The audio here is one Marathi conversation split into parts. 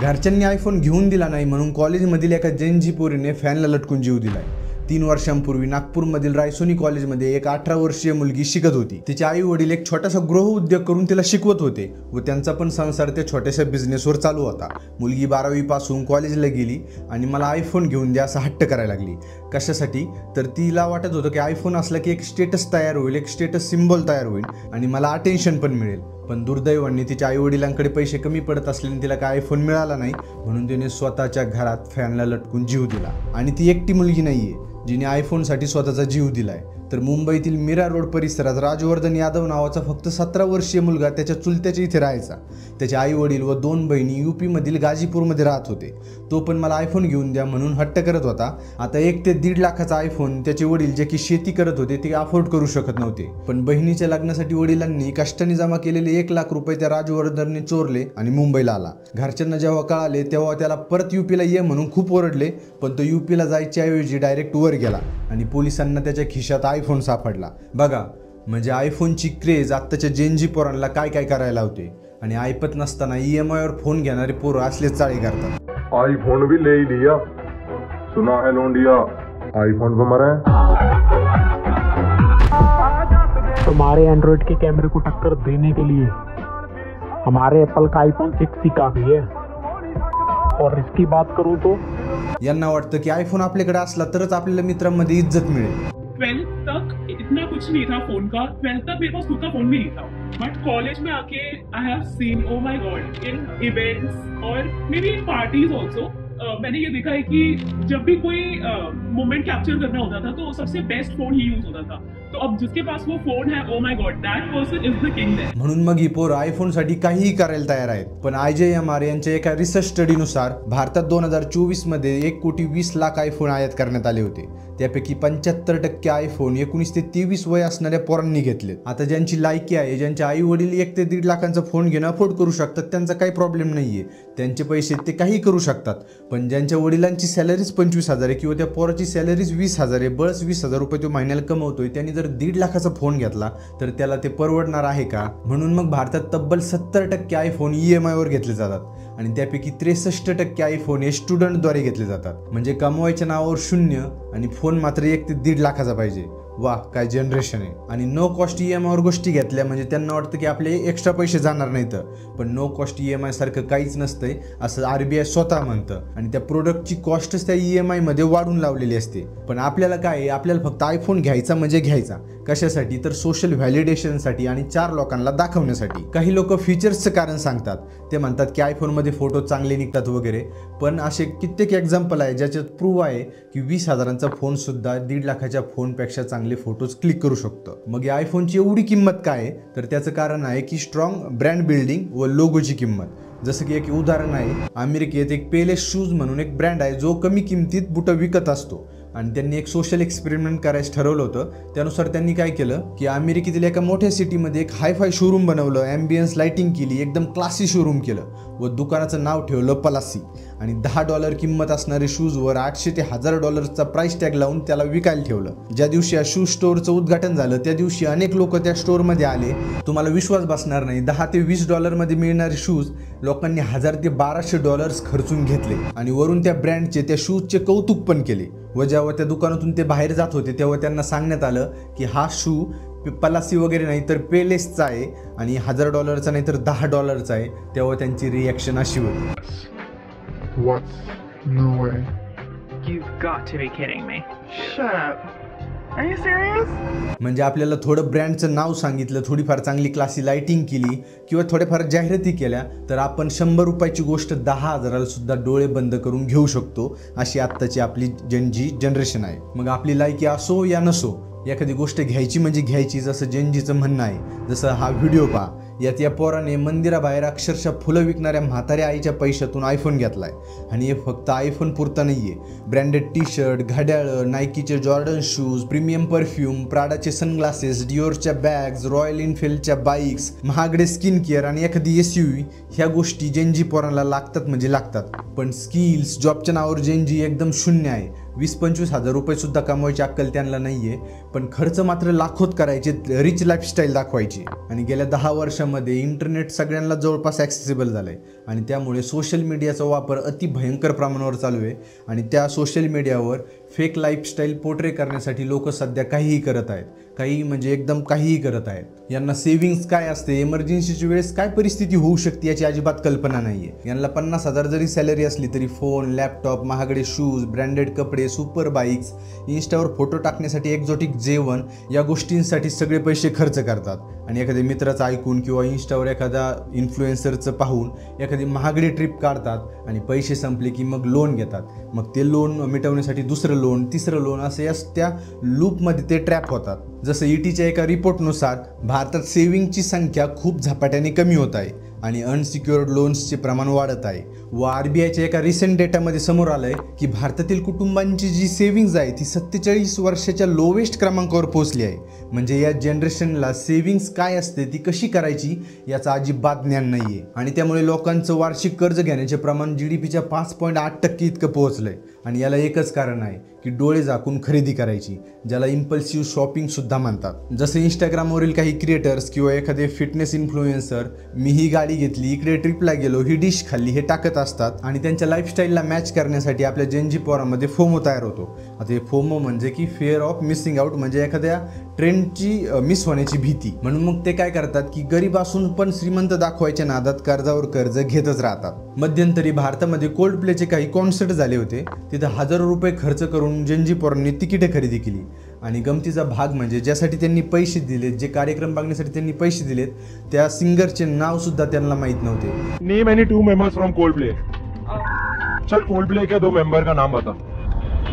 घरच्यांनी आयफोन घेऊन दिला नाही म्हणून कॉलेजमधील एका जेनजी पोरीने फॅनला लटकून जीव दिलाय। 3 वर्षांपूर्वी नागपूरमधील रायसोनी कॉलेजमध्ये एक 18 वर्षीय मुलगी शिकत होती। तिचे आई वडील एक छोटासा गृह उद्योग करून तिला शिकवत होते व त्यांचा पण संसार त्या छोट्याशा बिझनेसवर चालू होता। मुलगी 12वी पासून कॉलेजला गेली आणि मला आयफोन घेऊन द्या असा हट्ट करायला लागली। कशासाठी? तर तिला वाटत होतं की आयफोन असला की एक स्टेटस तयार होईल, एक स्टेटस सिम्बॉल तयार होईल आणि मला अटेन्शन पण मिळेल। पण दुर्दैवाने तिच्या आई वडिलांकडे पैसे कमी पडत असल्याने तिला काय आयफोन मिळाला नाही म्हणून तिने स्वतःच्या घरात फॅनला लटकून जीव दिला। आणि ती एकटी मुलगी नाहीये जिने आयफोनसाठी स्वतःचा जीव दिलाय। तर मुंबईतील मीरा रोड परिसरात राजवर्धन यादव नावाचा फक्त 17 वर्षीय मुलगा त्याच्या चुलत्याच्या इथे राहायचा। त्याचे आई वडील व 2 बहिणी यूपीमधील गाजीपूरमध्ये राहत होते। तो पण मला आयफोन घेऊन द्या म्हणून हट्ट करत होता। आता 1 ते 1.5 लाखाचा आयफोन त्याचे वडील जे की शेती करत होते ते अफोर्ड करू शकत नव्हते। पण बहिणीच्या लग्नासाठी वडिलांनी कष्टाने जमा केलेले 1 लाख रुपये त्या राजवर्धनने चोरले आणि मुंबईला आला। घरच्यांना जेव्हा कळाले तेव्हा त्याला परत यूपीला ये म्हणून खूप ओरडले, पण तो यूपीला जायच्या ऐवजी डायरेक्ट वर गेला आणि पोलिसांना त्याच्या खिशात आयफोन सापडला। बघा, म्हणजे आयफोनची क्रेज आत्ताच्या जेनजी पोरांना काय काय करायला होते आणि ऐपत नसताना EMI वर फोन घेणारे पोरं असलेच चाळे करतात। आईफोन भी ले लिया, सुना है लोंडिया, आईफोन पे मरे। तुम्हारे एंड्रॉइड के कैमरे को टक्कर देने के लिए हमारे एप्पल का आईफोन 6 ही काफी है। और इसकी बात करूं तो यांना वाटतं की आयफोन आपल्याकडे असला तरच आपल्याला मित्रांमध्ये इज्जत मिळेल। 12th तक इतना कुछ नहीं था फोन का। 12th तक मेरे पास खुद का फोन भी नहीं था, बट कॉलेज में आके I have seen, oh my God, in events और maybe in parties also मैंने ये देखा है कि जब भी कोई मोमेंट कैप्चर करना होता था तो सबसे बेस्ट फोन ही यूज होता था। तो अब जिसके पास वो फोन है, oh my god, that person is the king there. म्हणून मग ही पोरं आयफोनसाठी काहीही करायला तयार आहेत। पण IJMR यांच्या एका रिसर्च स्टडीनुसार भारतात 2024 मध्ये 1,20,00,000 आयफोन आयात करण्यात आले होते। त्यापैकी 75% आयफोन 19 ते 23 वय असणाऱ्या पोरांनी घेतले। आता ज्यांची लायकी आहे, ज्यांचे आई वडील 1 ते 1.5 लाखांचा फोन घेणं अफोर्ड करू शकतात, त्यांचा काही प्रॉब्लेम नाहीये, त्यांचे पैसे ते काही करू शकतात। पण ज्यांच्या वडिलांची सॅलरीज 25,000 आहे किंवा त्या पोराची सॅलरीज 20,000 आहे, बस 20,000 रुपये तो महिन्याला कमवतोय, त्यांनी जर 1.5 लाखाचा फोन घेतला तर त्याला ते परवडणार आहे का? म्हणून मग भारतात तब्बल 70% आयफोन EMI वर घेतले जातात आणि त्यापैकी 63% आयफोन हे स्टुडंटद्वारे घेतले जातात। म्हणजे कमवायच्या नावावर 0 आणि फोन मात्र 1 ते 1.5 लाखाचा पाहिजे। वाह, काय जनरेशन आहे। आणि नो कॉस्ट EMI वर गोष्टी घेतल्या म्हणजे त्यांना वाटतं की आपले एक्स्ट्रा पैसे जाणार नाहीत, पण नो कॉस्ट EMI सारखं काहीच नसतंय असं RBI स्वतः म्हणतं आणि त्या प्रोडक्टची कॉस्टच त्या EMI मध्ये वाढून लावलेली असते। पण आपल्याला काय आहे, आपल्याला फक्त आयफोन घ्यायचा म्हणजे घ्यायचा। कशासाठी? तर सोशल व्हॅलिडेशनसाठी आणि 4 लोकांना दाखवण्यासाठी। काही लोक फीचर्सचं कारण सांगतात, ते म्हणतात की आयफोनमध्ये फोटो चांगले निघतात वगैरे, पण असे कित्येक एक्झाम्पल आहे ज्याच्यात प्रूव्ह आहे की 20,000चा फोन सुद्धा 1.5 लाखाच्या फोनपेक्षा चांगले फोटोज क्लिक करू शकतो। मग या आयफोनची एवढी किंमत काय आहे? तर त्याचं कारण आहे की स्ट्रॉंग ब्रँड बिल्डिंग व लोगोची किंमत। जसं की एक उदाहरण आहे, अमेरिकेत एक पेलेस शूज म्हणून एक ब्रँड आहे जो कमी किमतीत बुटं विकत असतो आणि त्यांनी एक सोशल एक्सपेरिमेंट करायचं ठरवलं होतं। त्यानुसार त्यांनी काय केलं की अमेरिकेतील एका मोठ्या सिटीमध्ये एक हायफाय शोरूम बनवलं, ॲम्बियन्स लाइटिंग केली, एकदम क्लासी शोरूम केलं व दुकानाचं नाव ठेवलं पलासी आणि $10 किंमत असणारे शूजवर $800 ते $1000चा प्राइस टॅग लावून त्याला विकायला ठेवलं। ज्या दिवशी या शूज स्टोअरचं उद्घाटन झालं त्या दिवशी अनेक लोक त्या स्टोअरमध्ये आले। तुम्हाला विश्वास बसणार नाही, $10 ते $20 मध्ये मिळणारे शूज लोकांनी $1000 ते $1200 खर्चून घेतले आणि वरून त्या ब्रँडचे, त्या शूजचे कौतुक पण केले। व जेव्हा त्या दुकानातून ते बाहेर जात होते तेव्हा त्यांना सांगण्यात आलं की हा शू पलासी वगैरे नाही तर पेलेसचा आहे आणि $1000चा नाही तर $10चा आहे। तेव्हा त्यांची रिॲक्शन अशी होती, What? No way. You've got to be kidding me. Shut up. Are you serious? म्हणजे आपल्याला थोडं ब्रँडचं नाव सांगितलं, थोडीफार चांगली क्लासी लाइटिंग केली किंवा थोड्याफार जाहिराती केल्या तर आपण 100 रुपयाची गोष्ट 10,000ला सुद्धा डोळे बंद करून घेऊ शकतो। अशी आत्ताची आपली जेनजी जनरेशन आहे। मग आपली लायकी असो या नसो, एखादी गोष्ट घ्यायची म्हणजे घ्यायची, जसं जेनजीचं म्हणणं आहे। जसं हा व्हिडिओ पहा, यात या पोराने मंदिराबाहेर अक्षरशः फुलं विकणाऱ्या म्हाताऱ्या आईच्या पैशातून आयफोन घेतलाय आणि हे फक्त आयफोन पुरता नाहीये। ब्रँडेड टी-शर्ट, घड्याळं, नायकीचे जॉर्डन शूज, प्रीमियम परफ्यूम, प्राडाचे सनग्लासेस, डिओरच्या बॅग्स, रॉयल एनफिल्डच्या बाईक्स, महागडे स्किन केअर आणि एखादी SUV, ह्या गोष्टी जेनजी पोरांना लागतात म्हणजे लागतात। पण स्किल्स, जॉबच्या नावावर जेनजी एकदम शून्य आहे। 20-25 हजार रुपये सुद्धा कमवायची अक्कल त्यांना नाहीये, पण खर्च मात्र लाखोत करायचे, रिच लाईफस्टाईल दाखवायची. आणि गेल्या 10 वर्षामध्ये इंटरनेट सगळ्यांना जवळपास ॲक्सेसिबल झालंय आणि त्यामुळे सोशल मीडियाचा वापर अति भयंकर प्रमाणावर चालू आहे. आणि त्या सोशल मीडियावर फेक लाईफस्टाईल पोर्ट्रे करण्यासाठी लोक सध्या काहीही करत आहेत, काही म्हणजे एकदम काहीही करत आहेत. यांना सेव्हिंग्स काय असते, इमर्जन्सीच्या वेळेस काय परिस्थिती होऊ शकते याची अजिबात कल्पना नाहीये. यांना 50,000 जरी सॅलरी असली तरी फोन, लॅपटॉप, महागडे शूज, ब्रँडेड कपडे, सुपर बाईक्स, इंस्टावर फोटो टाकण्यासाठी एक्झॉटिक जेवण या गोष्टींसाठी सगळे पैसे खर्च करतात. आणि एखाद्या मित्राचं ऐकून किंवा इंस्टावर एखाद्या इन्फ्लुएन्सरचं पाहून एखादी महागडी ट्रिप काढतात आणि पैसे संपले की मग लोन घेतात. मग ते लोन मिटवण्यासाठी दुसरं लोन, तिसरं लोन, असं या त्या लूपमध्ये ते ट्रॅप होतात. जसं ईटीच्या एका रिपोर्टनुसार भारतात सेव्हिंगची संख्या खूप झपाट्याने कमी होत आहे आणि अनसिक्युअर्ड लोन्सचे प्रमाण वाढत आहे. व RBIच्या एका रिसेंट डेटामध्ये समोर आलंय की भारतातील कुटुंबांची जी सेव्हिंग्ज आहे ती 47 वर्षाच्या लोवेस्ट क्रमांकावर पोहोचली आहे. म्हणजे या जनरेशनला सेव्हिंग्ज काय असते, ती कशी करायची याचं अजिबात ज्ञान नाही आहे. आणि त्यामुळे लोकांचं वार्षिक कर्ज घेण्याचे प्रमाण GDPच्या 5.8% इतकं पोहोचलंय. आणि याला एकच कारण आहे की डोळे झाकून खरेदी करायची, ज्याला इम्पल्सिव्ह शॉपिंग सुद्धा म्हणतात. जसं इंस्टाग्रामवरील काही क्रिएटर्स किंवा एखादे फिटनेस इन्फ्लुएन्सर, मी ही गाडी घेतली, इकडे ट्रिपला गेलो, ही डिश खाल्ली, हे टाकत असतात. आणि त्यांच्या लाईफस्टाईलला मॅच करण्यासाठी आपल्या जेनजी पोरामध्ये फोमो तयार होतो. आता हे फोमो म्हणजे की फिअर ऑफ मिसिंग आउट, म्हणजे एखाद्या ट्रेंडची मिस होण्याची भीती. म्हणून मग ते काय करतात की गरीब असून पण श्रीमंत दाखवायच्या नादात कर्जावर कर्ज घेतच राहतात. मध्यंतरी भारतामध्ये कोल्ड प्लेचे काही कॉन्सर्ट झाले होते. तिथं हजारो रुपये खर्च करून जेनजी पोरांनी तिकिटे खरेदी केली. आणि गमतीचा भाग म्हणजे ज्यासाठी त्यांनी पैसे दिलेत, जे कार्यक्रम बघण्यासाठी त्यांनी पैसे दिलेत, त्या सिंगरचे नाव सुद्धा त्यांना माहीत नव्हते. Name any 2 members from Coldplay. चल कोल्डप्ले के 2 मेंबर का नाम बता.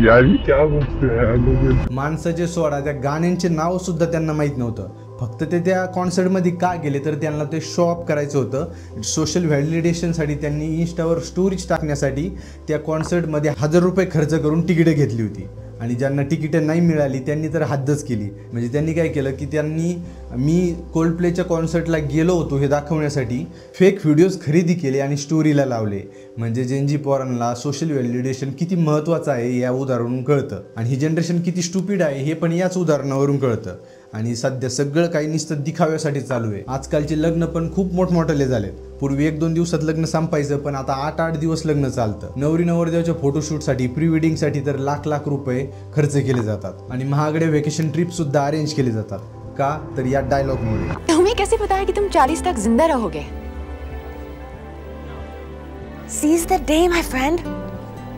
यार क्या बोलते हैं माणसाचे सोडा, त्या गाण्यांचे नाव सुद्धा त्यांना माहीत नव्हतं. फक्त ते त्या कॉन्सर्टमध्ये का गेले तर त्यांना ते शो ऑफ करायचं होतं. सोशल व्हॅलिडेशनसाठी त्यांनी इंस्टावर स्टोरीज टाकण्यासाठी त्या कॉन्सर्टमध्ये 1000 रुपये खर्च करून तिकीटे घेतली होती. आणि ज्यांना तिकीटं नाही मिळाली त्यांनी तर हद्दच केली. म्हणजे त्यांनी काय केलं की त्यांनी मी कोल्डप्लेच्या कॉन्सर्टला गेलो होतो हे दाखवण्यासाठी फेक व्हिडिओज खरेदी केले आणि स्टोरीला लावले. म्हणजे जेनजी पोरांना सोशल व्हॅलिडेशन किती महत्त्वाचं आहे या उदाहरणावरून कळतं. आणि ही जनरेशन किती स्टुपिड आहे हे पण याच उदाहरणावरून कळतं. आणि सध्या सगळं काही नुसतं दिखाव्यासाठी चालू आहे. आजकालचे लग्न पण खूप मोठमोठे झालेत. पूर्वी 1-2 दिवसात लग्न संपायचं, पण आता 8-8 दिवस लग्न चालतं. नवरी नवरदेवाच्या फोटोशूटसाठी, प्री वेडिंगसाठी तर लाख रुपये खर्च केले जातात. आणि महागडे व्हॅकेशन ट्रिप सुद्धा अरेंज केले जातात. का तर या डायलॉगमुळे. तुम्हें कैसे पता है कि तुम 40 तक जिंदा रहोगे? Seize the day, my friend.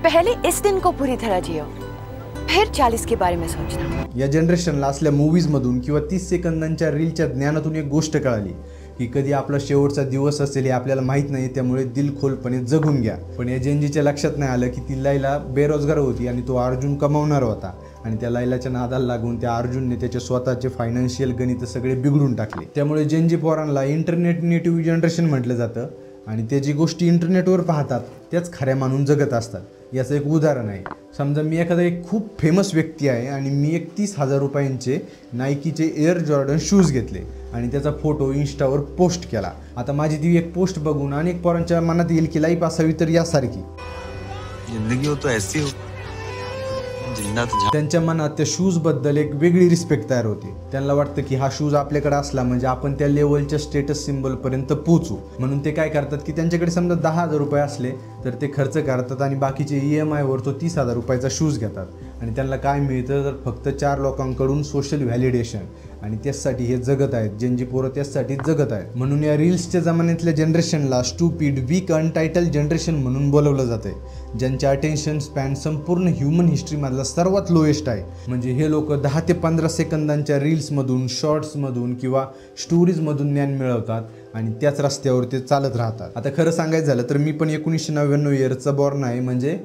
पहले इस दिन को पूरी तरह जियो, फिर 40 के बारे में सोचना. या जनरेशनला असल्या मूवीजमधून किंवा 30 सेकंदांच्या रीलच्या ज्ञानातून एक गोष्ट कळाली की कधी आपला शेवटचा दिवस असेल हे आपल्याला माहीत नाही, त्यामुळे दिलखोलपणे जगून घ्या. पण या जेनजीच्या लक्षात नाही आलं की ती लैला बेरोजगार होती आणि तो अर्जुन कमावणार होता. आणि त्या लैलाच्या नादाला लागून त्या अर्जुनने त्याचे स्वतःचे फायनान्शियल गणित सगळे बिघडून टाकले. त्यामुळे जेनजी पोरांना इंटरनेट नेटिव्ह जनरेशन म्हटलं जातं. आणि ते जी गोष्टी इंटरनेटवर पाहतात त्याच खऱ्या मानून जगत असतात. याचं एक उदाहरण आहे. समजा मी एखादा एक खूप फेमस व्यक्ती आहे आणि मी 30,000 रुपयांचे नायकीचे एअर जॉर्डन शूज घेतले आणि त्याचा फोटो इंस्टावर पोस्ट केला. आता माझी ती एक पोस्ट बघून अनेक पोरांच्या मनात येईल की लाईफ असावी तर यासारखी. जिंदगी हो तो ऐसी हो. त्यांच्या मनात त्या शूजबद्दल एक वेगळी रिस्पेक्ट तयार होते. त्यांना वाटतं की हा शूज आपल्याकडे असला म्हणजे आपण त्या लेवलच्या स्टेटस सिम्बॉलपर्यंत पोहोचू. म्हणून ते काय करतात की त्यांच्याकडे समजा 10,000 रुपये असले तर ते खर्च करतात आणि बाकीचे EMIवर तो 30,000 रुपयाचा शूज घेतात. आणि त्यांना काय मिळतं तर फक्त 4 लोकांकडून सोशल व्हॅलिडेशन. आणि त्याचसाठी हे जगत आहेत. जेनजी पोरं त्याचसाठी जगत आहेत. म्हणून या रील्सच्या जमान्यातल्या जनरेशनला स्टुपिड, वीक, अनटायटल जनरेशन म्हणून बोलवलं जातं. ज्यांचे अटेन्शन स्पॅन संपूर्ण ह्युमन हिस्ट्रीमधला सर्वात लोएस्ट आहे. म्हणजे हे लोक 10 ते 15 सेकंदांच्या रील्समधून, शॉर्ट्समधून किंवा स्टोरीजमधून ज्ञान मिळवतात आणि त्याच रस्त्यावर ते चालत राहतात. आता खरं सांगायचं झालं तर मी पण 1999 इयरचा बॉर्न आहे. म्हणजे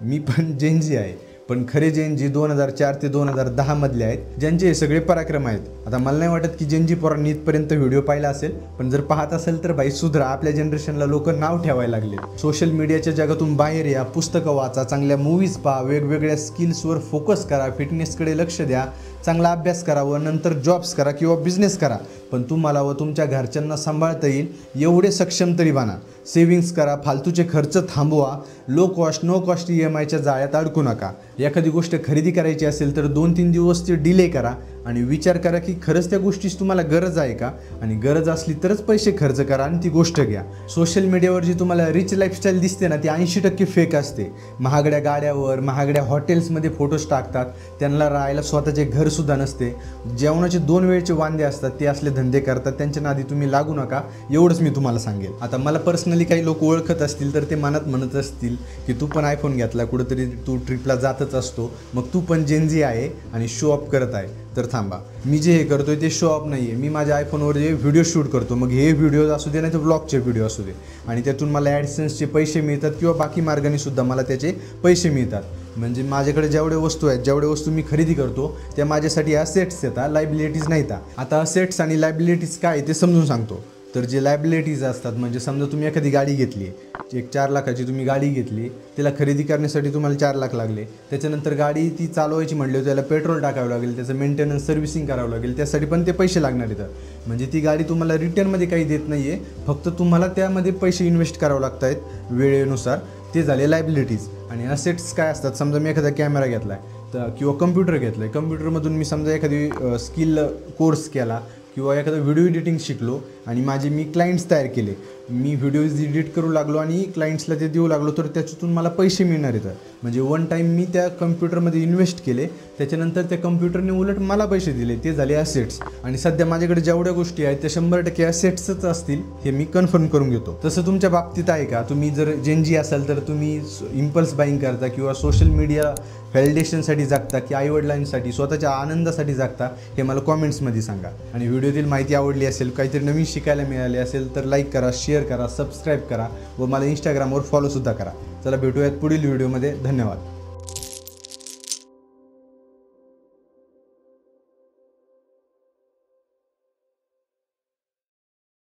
मी पण जेनजी आहे. पण खरे जेनजी 2004 ते 2010 मधले आहेत, ज्यांचे हे सगळे पराक्रम आहेत. आता मला नाही वाटत की जेनजी पोरांनी इथपर्यंत व्हिडिओ पाहिला असेल, पण जर पाहत असेल तर भाई सुधरा. आपल्या जनरेशनला लोक नाव ठेवायला लागले. सोशल मीडियाच्या जगातून बाहेर या, पुस्तकं वाचा, चांगल्या मूवीज पहा, वेगवेगळ्या स्किल्सवर फोकस करा, फिटनेसकडे लक्ष द्या चांगला अभ्यास करा व नंतर जॉब्स करा किंवा बिझनेस करा, पण तुम्हाला व तुमच्या घरच्यांना सांभाळता येईल एवढे सक्षम तरी बना. सेविंग्स करा, फालतूचे खर्च थांबवा, लो कॉस्ट नो कॉस्ट EMIच्या जाळ्यात अडकू नका. एखादी गोष्ट खरेदी करायची असेल तर 2-3 दिवस ते डिले करा आणि विचार करा की खरंच त्या गोष्टीची तुम्हाला गरज आहे का, आणि गरज असली तरच पैसे खर्च करा आणि ती गोष्ट घ्या. सोशल मीडियावर जी तुम्हाला रिच लाईफस्टाईल दिसते ना, ती 80% फेक असते. महागड्या गाड्यावर महागड्या हॉटेल्समध्ये फोटोज टाकतात, त्यांना राहायला स्वतःचे घरसुद्धा नसते, जेवणाचे 2 वेळचे वांदे असतात, ते असले धंदे करतात. त्यांच्या नादी तुम्ही लागू नका, एवढंच मी तुम्हाला सांगेल. आता मला पर्सनली काही लोक ओळखत असतील तर ते मनात म्हणत असतील की तू पण आयफोन घेतला, कुठंतरी तू ट्रिपला जातच असतो, मग तू पण जेनझी आहे आणि शो ऑफ करत आहे. तर थांबा, मी जे हे करतोय ते शो ऑफ नाही आहे. मी माझ्या आयफोनवर जे व्हिडिओ शूट करतो, मग हे व्हिडिओ असू दे नाही तर ब्लॉगचे व्हिडिओ असू दे, आणि त्यातून मला ॲडसेन्सचे पैसे मिळतात किंवा बाकी मार्गाने सुद्धा मला त्याचे पैसे मिळतात. म्हणजे माझ्याकडे जेवढे वस्तू आहेत, जेवढे वस्तू मी खरेदी करतो त्या माझ्यासाठी असेट्स येतात, लायबिलिटीज नाही. आता असेट्स आणि लायबिलिटीज काय ते समजून सांगतो. तर जे लायबिलिटीज असतात, म्हणजे समजा तुम्ही एखादी गाडी घेतली, एक 4 लाखाची तुम्ही गाडी घेतली, त्याला खरेदी करण्यासाठी तुम्हाला 4 लाख लागले. त्याच्यानंतर गाडी ती चालवायची म्हटली त्याला पेट्रोल टाकावं लागेल, त्याचं मेंटेनन्स सर्व्हिसिंग करावं लागेल, त्यासाठी पण ते पैसे लागणार आहेत. म्हणजे ती गाडी तुम्हाला रिटर्नमध्ये काही देत नाही आहे, फक्त तुम्हाला त्यामध्ये पैसे इन्व्हेस्ट करावं लागत आहेत वेळेनुसार. ते झाले लायबिलिटीज. आणि असेट्स काय असतात, समजा मी एखादा कॅमेरा घेतला आहे तर किंवा कम्प्युटर घेतला आहे, कम्प्युटरमधून मी समजा एखादी स्किल कोर्स केला किंवा एखादा व्हिडिओ एडिटिंग शिकलो आणि मी क्लायंट्स तयार केले, मी व्हिडिओज एडिट करू लागलो आणि क्लायंट्सला ते देऊ लागलो, तर त्याच्यातून मला पैसे मिळणार आहेत. म्हणजे 1 टाईम मी त्या कम्प्युटरमध्ये इन्व्हेस्ट केले, त्याच्यानंतर त्या कम्प्युटरने उलट मला पैसे दिले, ते झाले असेट्स. आणि सध्या माझ्याकडे जेवढ्या गोष्टी आहेत त्या 100% असेट्सच असतील, हे मी कन्फर्म करून घेतो. तसं तुमच्या बाबतीत आहे का? तुम्ही जर जेनजी असाल तर तुम्ही इम्पल्स बाईंग करता किंवा सोशल मीडिया व्हॅलिडेशनसाठी जगता की आईवडिलांसाठी स्वतःच्या आनंदासाठी जगता, हे मला कॉमेंट्समध्ये सांगा. आणि व्हिडिओतील माहिती आवडली असेल, काहीतरी नवीन शिकायला मिळाले असेल तर लाईक करा, शेअर करा, सबस्क्राईब करा व मला इंस्टाग्रामवर फॉलोसुद्धा करा. चला भेटूयात पुढील व्हिडिओमध्ये. धन्यवाद.